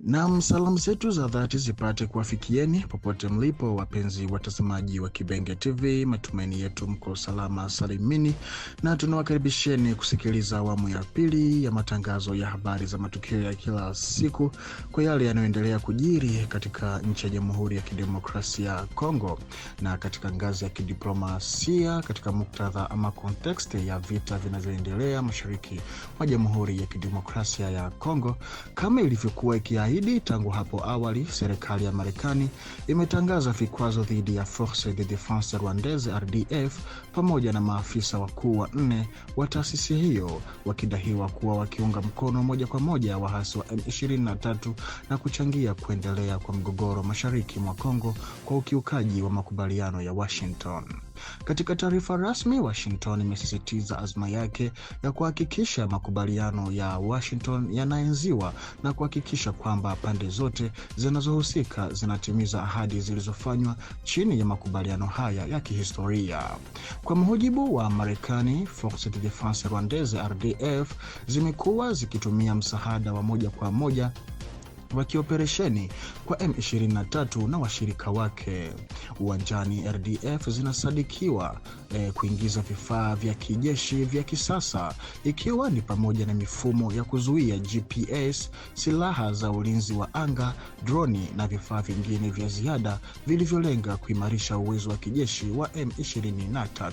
Na salamu zetu za dhati zipate kuwafikieni popote mlipo, wapenzi watazamaji wa Kibenge TV. Matumaini yetu mko salama salimini, na tunawakaribisheni kusikiliza awamu ya pili ya matangazo ya habari za matukio ya kila siku kwa yale yanayoendelea kujiri katika nchi ya Jamhuri ya Kidemokrasia ya Kongo na katika ngazi ya kidiplomasia, katika muktadha ama context ya vita vinavyoendelea mashariki mwa Jamhuri ya Kidemokrasia ya Kongo. Kama ilivyokuwa ikiahidi tangu hapo awali, serikali ya Marekani imetangaza vikwazo dhidi ya Force de Defense Rwandaise RDF pamoja na maafisa wakuu wanne wa taasisi hiyo, wakidahiwa kuwa wakiunga mkono moja kwa moja waasi wa M23 na kuchangia kuendelea kwa mgogoro mashariki mwa Kongo kwa ukiukaji wa makubaliano ya Washington. Katika taarifa rasmi, Washington imesisitiza azma yake ya kuhakikisha makubaliano ya Washington yanaenziwa na kuhakikisha kwamba pande zote zinazohusika zinatimiza ahadi zilizofanywa chini ya makubaliano haya ya kihistoria. Kwa mujibu wa Marekani, Force de Defense Rwandaise RDF zimekuwa zikitumia msaada wa moja kwa moja wa kioperesheni kwa M23 na washirika wake uwanjani. RDF zinasadikiwa kuingiza vifaa vya kijeshi vya kisasa, ikiwa ni pamoja na mifumo ya kuzuia GPS, silaha za ulinzi wa anga, droni na vifaa vingine vya ziada vilivyolenga kuimarisha uwezo wa kijeshi wa M23.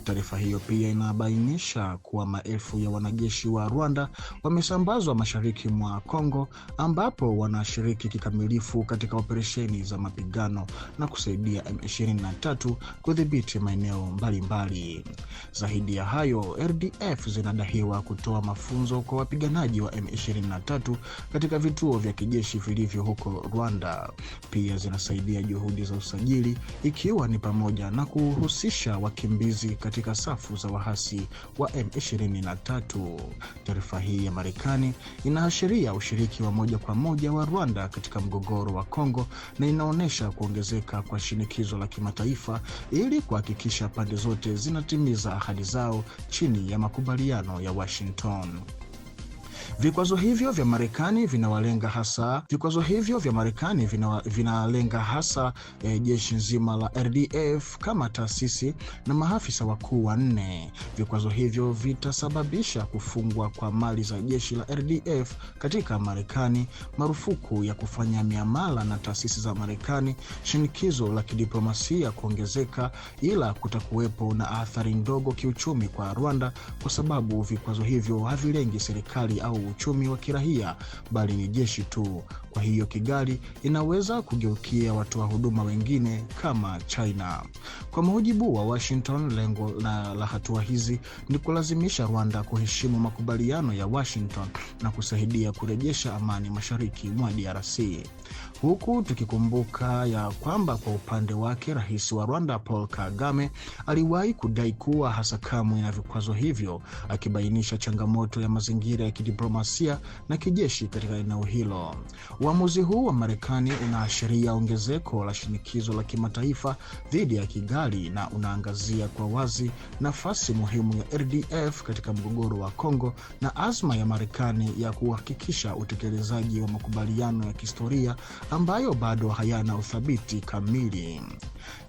Taarifa hiyo pia inabainisha kuwa maelfu ya wanajeshi wa Rwanda wamesambazwa mashariki mwa Kongo, ambapo wanashiriki kikamilifu katika operesheni za mapigano na kusaidia M23 kudhibiti maeneo mbalimbali. Zaidi ya hayo, RDF zinadaiwa kutoa mafunzo kwa wapiganaji wa M23 katika vituo vya kijeshi vilivyo huko Rwanda. Pia zinasaidia juhudi za usajili, ikiwa ni pamoja na kuhusisha wakimbizi katika safu za waasi wa M23. Taarifa hii ya Marekani inaashiria ushiriki wa moja kwa moja wa Rwanda katika mgogoro wa Kongo na inaonyesha kuongezeka kwa shinikizo la kimataifa ili kuhakikisha pande zote zinatimiza ahadi zao chini ya makubaliano ya Washington. Vikwazo hivyo vya Marekani vinalenga hasa jeshi nzima la RDF kama taasisi na maafisa wakuu wanne. Vikwazo hivyo vitasababisha kufungwa kwa mali za jeshi la RDF katika Marekani, marufuku ya kufanya miamala na taasisi za Marekani, shinikizo la kidiplomasia kuongezeka, ila kutakuwepo na athari ndogo kiuchumi kwa Rwanda kwa sababu vikwazo hivyo havilengi serikali au uchumi wa kiraia bali ni jeshi tu. Kwa hiyo Kigali inaweza kugeukia watoa huduma wengine kama China. Kwa mujibu wa Washington, lengo la hatua hizi ni kulazimisha Rwanda kuheshimu makubaliano ya Washington na kusaidia kurejesha amani mashariki mwa DRC. Huku tukikumbuka ya kwamba kwa upande wake Rais wa Rwanda Paul Kagame aliwahi kudai kuwa hasa kamwe na vikwazo hivyo, akibainisha changamoto ya mazingira ya kidiplomasia na kijeshi katika eneo hilo. Uamuzi huu wa Marekani unaashiria ongezeko la shinikizo la kimataifa dhidi ya Kigali na unaangazia kwa wazi nafasi muhimu ya RDF katika mgogoro wa Kongo na azma ya Marekani ya kuhakikisha utekelezaji wa makubaliano ya kihistoria ambayo bado hayana uthabiti kamili.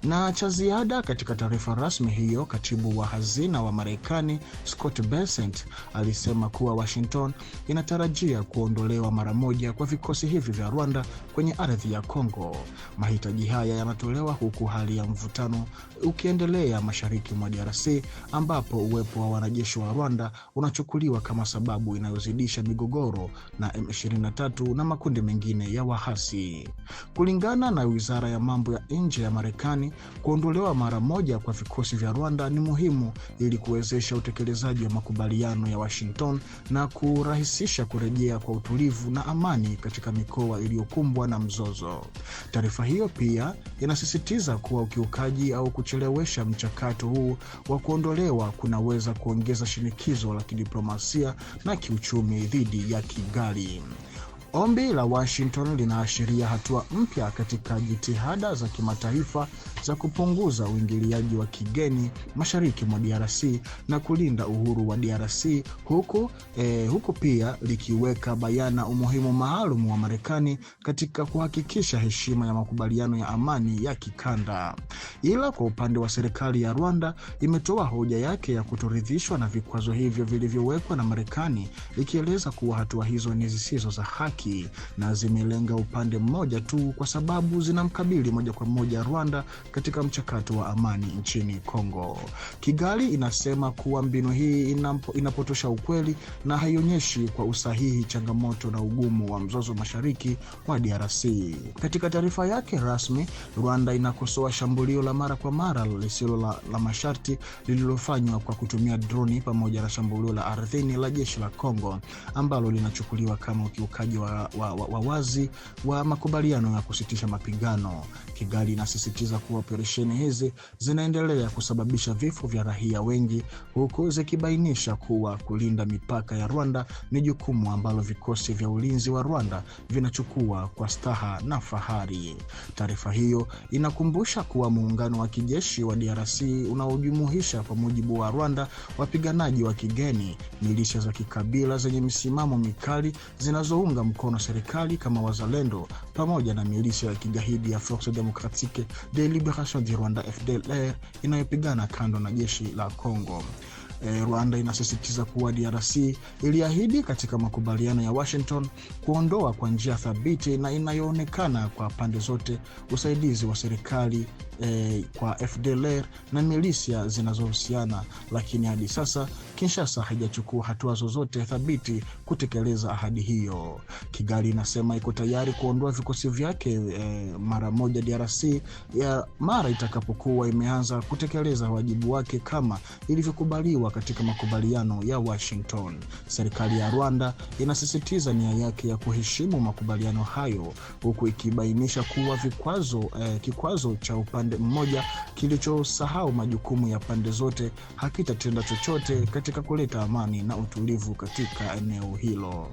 Na cha ziada katika taarifa rasmi hiyo, katibu wa hazina wa Marekani Scott Bessent alisema kuwa Washington inatarajia kuondolewa mara moja kwa vikosi hivi vya Rwanda kwenye ardhi ya Kongo. Mahitaji haya yanatolewa huku hali ya mvutano ukiendelea mashariki mwa DRC, ambapo uwepo wa wanajeshi wa Rwanda unachukuliwa kama sababu inayozidisha migogoro na M23 na makundi mengine ya waasi. Kulingana na Wizara ya Mambo ya Nje ya Marekani, kuondolewa mara moja kwa vikosi vya Rwanda ni muhimu ili kuwezesha utekelezaji wa makubaliano ya Washington na kurahisisha kurejea kwa utulivu na amani katika mikoa iliyokumbwa na mzozo. Taarifa hiyo pia inasisitiza kuwa ukiukaji au kuchelewesha mchakato huu wa kuondolewa kunaweza kuongeza shinikizo la kidiplomasia na kiuchumi dhidi ya Kigali. Ombi la Washington linaashiria hatua mpya katika jitihada za kimataifa za kupunguza uingiliaji wa kigeni mashariki mwa DRC na kulinda uhuru wa DRC, huku pia likiweka bayana umuhimu maalum wa Marekani katika kuhakikisha heshima ya makubaliano ya amani ya kikanda. Ila kwa upande wa serikali ya Rwanda, imetoa hoja yake ya kutoridhishwa na vikwazo hivyo vilivyowekwa na Marekani, ikieleza kuwa hatua hizo ni zisizo za haki na zimelenga upande mmoja tu kwa sababu zinamkabili moja kwa moja Rwanda katika mchakato wa amani nchini Kongo. Kigali inasema kuwa mbinu hii inapotosha ukweli na haionyeshi kwa usahihi changamoto na ugumu wa mzozo mashariki mwa DRC. Katika taarifa yake rasmi, Rwanda inakosoa shambulio la mara kwa mara lisilo la masharti lililofanywa kwa kutumia droni pamoja na shambulio la ardhini la jeshi la Kongo ambalo linachukuliwa kama ukiukaji wa wazi wa makubaliano ya kusitisha mapigano. Kigali inasisitiza kuwa operesheni hizi zinaendelea kusababisha vifo vya raia wengi, huku zikibainisha kuwa kulinda mipaka ya Rwanda ni jukumu ambalo vikosi vya ulinzi wa Rwanda vinachukua kwa staha na fahari. Taarifa hiyo inakumbusha kuwa muungano wa kijeshi wa DRC unaojumuisha, kwa mujibu wa Rwanda, wapiganaji wa kigeni, milisha za kikabila zenye misimamo mikali zinazounga mkono serikali kama Wazalendo, pamoja na milisha ya kigaidi ya Force Democratique de Liberation du Rwanda FDLR inayopigana kando na jeshi la Kongo. Rwanda inasisitiza kuwa DRC iliahidi katika makubaliano ya Washington kuondoa kwa njia thabiti na inayoonekana kwa pande zote usaidizi wa serikali kwa FDLR na milisia zinazohusiana, lakini hadi sasa Kinshasa haijachukua hatua zozote thabiti kutekeleza ahadi hiyo. Kigali inasema iko tayari kuondoa vikosi vyake mara moja DRC mara itakapokuwa imeanza kutekeleza wajibu wake kama ilivyokubaliwa katika makubaliano ya Washington. Serikali ya Rwanda inasisitiza nia yake ya kuheshimu makubaliano hayo, huku ikibainisha kuwa kikwazo cha upande mmoja kilichosahau majukumu ya pande zote hakitatenda chochote katika kuleta amani na utulivu katika eneo hilo.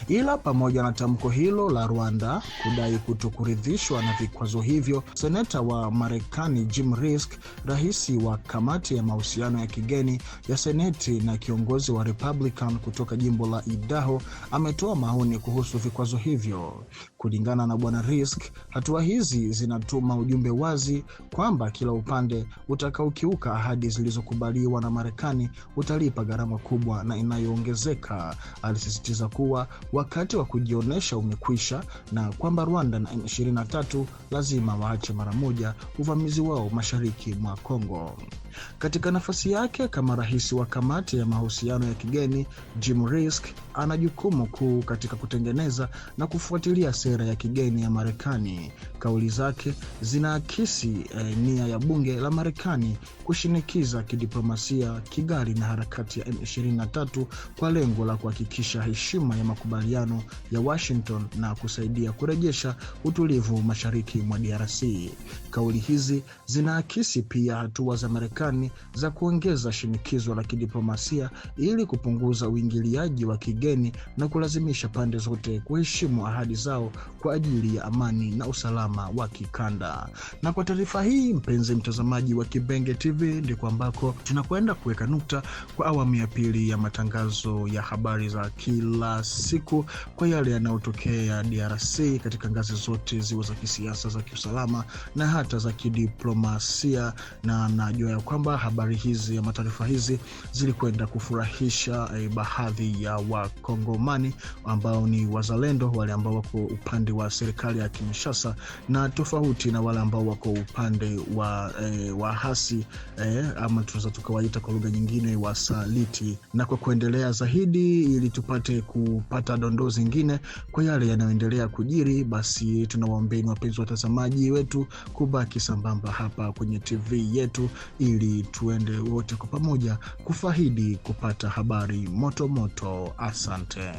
Ila pamoja na tamko hilo la Rwanda kudai kutokuridhishwa na vikwazo hivyo, seneta wa Marekani Jim Risch, rais wa kamati ya mahusiano ya kigeni ya Seneti na kiongozi wa Republican kutoka jimbo la Idaho, ametoa maoni kuhusu vikwazo hivyo. Kulingana na bwana Risch, hatua hizi zinatuma ujumbe wazi kwamba kila upande utakaokiuka ahadi zilizokubaliwa na Marekani utalipa gharama kubwa na inayoongezeka. Alisisitiza kuwa wakati wa kujionesha umekwisha na kwamba Rwanda na M23 lazima waache mara moja uvamizi wao mashariki mwa Kongo. Katika nafasi yake kama rais wa kamati ya mahusiano ya kigeni, Jim Risch ana jukumu kuu katika kutengeneza na kufuatilia sera ya kigeni ya Marekani. Kauli zake zinaakisi nia ya bunge la Marekani kushinikiza kidiplomasia Kigali na harakati ya M23 kwa lengo la kuhakikisha heshima ya makubaliano ya Washington na kusaidia kurejesha utulivu mashariki mwa DRC. Kauli hizi zinaakisi pia hatua za Marekani za kuongeza shinikizo la kidiplomasia ili kupunguza uingiliaji wa kigeni na kulazimisha pande zote kuheshimu ahadi zao kwa ajili ya amani na usalama wa kikanda. Na kwa taarifa hii, mpenzi mtazamaji wa Kibenge TV, ndiko ambako tunakwenda kuweka nukta kwa awamu ya pili ya matangazo ya habari za kila siku kwa yale yanayotokea DRC katika ngazi zote, ziwe za kisiasa, za kiusalama na hata za kidiplomasia. Na najua ya kwamba habari hizi ya taarifa hizi zilikwenda kufurahisha baadhi ya Wakongomani ambao ni wazalendo, wale ambao wako upande wa serikali ya Kinshasa, na tofauti na wale ambao wako upande wa hasi ama tunaweza tukawaita kwa lugha nyingine wasaliti. Na kwa kuendelea zaidi ili tupate kupata dondoo zingine kwa yale yanayoendelea kujiri, basi tunawaombeni wapenzi watazamaji wetu kubaki sambamba hapa kwenye TV yetu ili tuende wote kwa pamoja kufaidi kupata habari moto moto. Asante.